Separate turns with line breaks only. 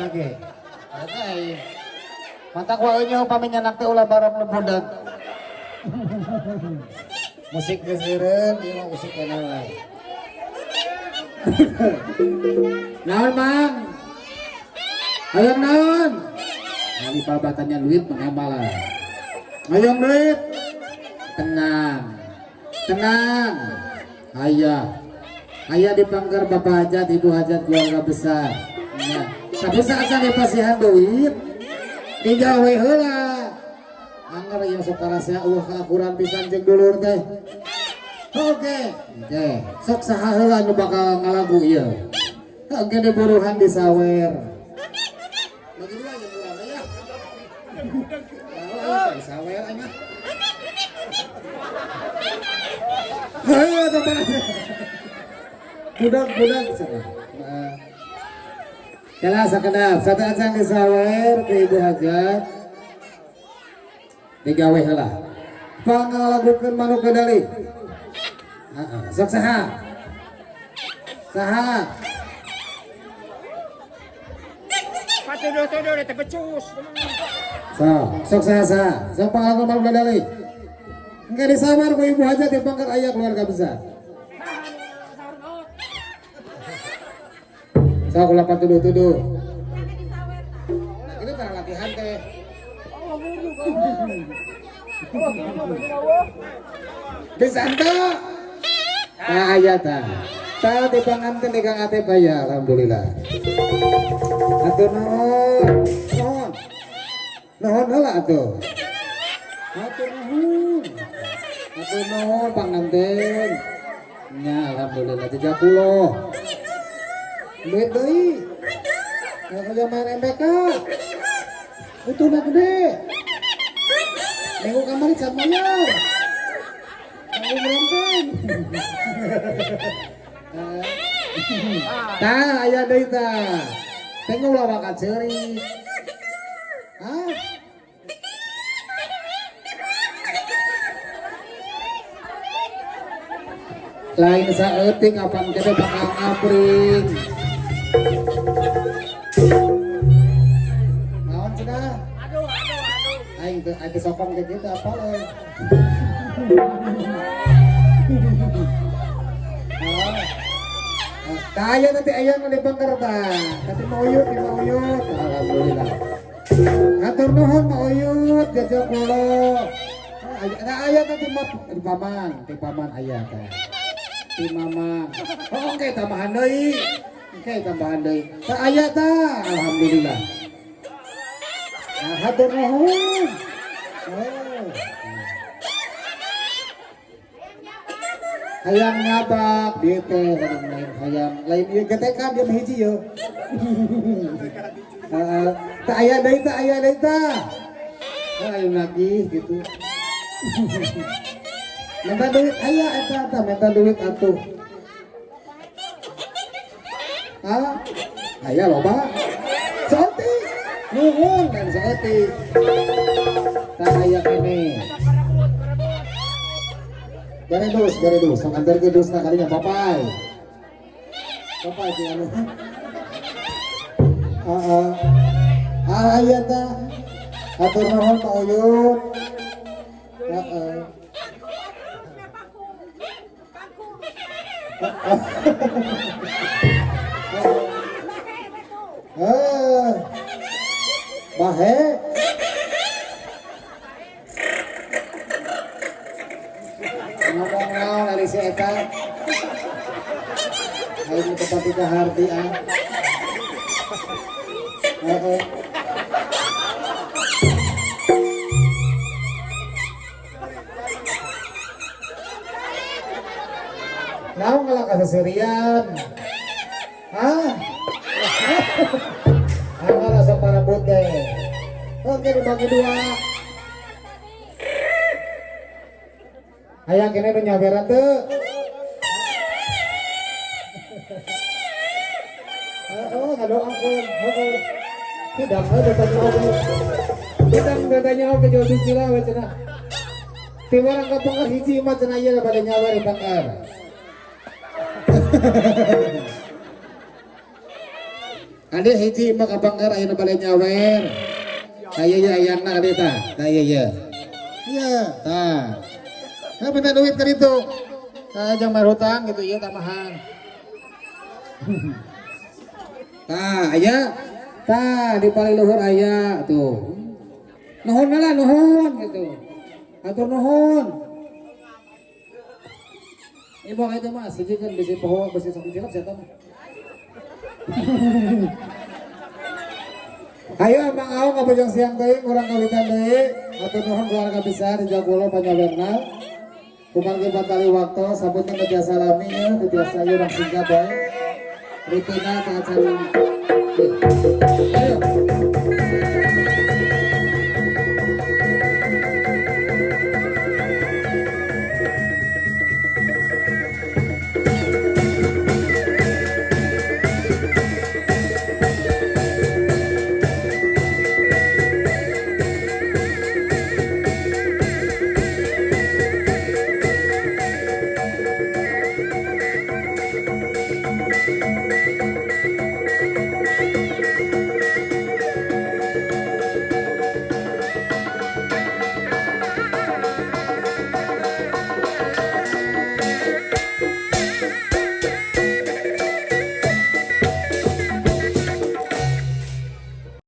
lagi. Ay. Mata ko inyo paminyanak teh ulah barang lebudak. Musik geuseureun, ieu mah musik kana wae. Naon, Mang? Hayang naon? Ari babatannya duit mengamalah. Hayang duit. Tenang. Tenang. Ayah dipangker bapak hajat, ibu hajat keluarga besar. Nah, tapi saat saya pasihan duit, digawe heula. Angger yang sekarasnya keakuran pisan jeung dulur teh. Oke. Sok saha heula nu bakal ngalagu ieu. Oke diburuhan di sawer. Bagi dua aja dulu ya. Di sawer aja. Hayo teman. Budak-budak Kala sakedap satu acan di sawer ke ibu hajat digawe heula pangalagukeun manuk kedali. Sok saha
patuduh-tuduh teh becus.
sok saha sok pangalagukeun manuk kedali engke di sawer ku ibu hajat dipangkat aya keluarga besar. Sok ulah patuduh-tuduh. Nah, ini para latihan teh. Bisa ento. Nah, aya tah. Tah dipangankeun di Kang Atep aya alhamdulillah. Atur nuhun. Nuhun heula atuh. Atur nuhun. Atur nuhun panganten. Nya alhamdulillah 30. Duit deui. Aya main MPK. Utuna gede. Minggu kamari can mayar. Minggu meronten. Tah aya deui tah. Tengok ulah wakat ceurik. Hah? Lain saeutik apan kene bakal ngabring. Naon cenah? Aduh. Aing teh sokong teh kitu apa le? Tah aya nanti aya nu dibangker tah. Tapi mauyut. Alhamdulillah. Atur nuhun mauyut jajak kula. Aya nanti paman aya teh. Ti mama. Oh oke tambahan deui. Tah aya tah alhamdulillah. Nah, hatur nuhun. Hayang ngabak dieu teh hayang lain ieu getekan dia hiji yo. Tah aya deui tah. Ayo lagi gitu. Minta duit aya eta minta duit atuh. Aya loba. Saeuti. Nuhun dan saeuti. Tah aya kene. Garedus, sok antar ke dusna kalinya papai si anu. Aya tah. Atur nuhun Pak Uyut. Bahe ngomong naon ari si eta ayo tempat kita harti naon ngalah kaseserian rasa para bote. Oke dibagi dua. Hayang kene nu nyaberan teu. Ngadoakeun. Tidak datanya oke jauh sila we cenah. Ti barang kapungker hiji mah cenah ieu pada nyawer dibakar. Kade hiji mah kabanggar aya nu bale nyawer. Aya ya ayangna kade tah. Tah iya ya. Iya, tah. Ka minta duit ka ditu. Tah jang bayar hutang gitu ieu tamahan. Tah aya. Tah di paling luhur aya tuh. Nuhun lah nuhun gitu. Atur nuhun. Ibu itu mah sejikeun bisi poho bisi sok cilok saya tahu. Ayo Mang Aung ngabojong siang teuing urang kawitan deui. Atur nuhun keluarga besar di Jagulo panyawerna. Kumargi batali waktu sabutna kerja salami teu biasa urang singkat bae. Rutina ka acara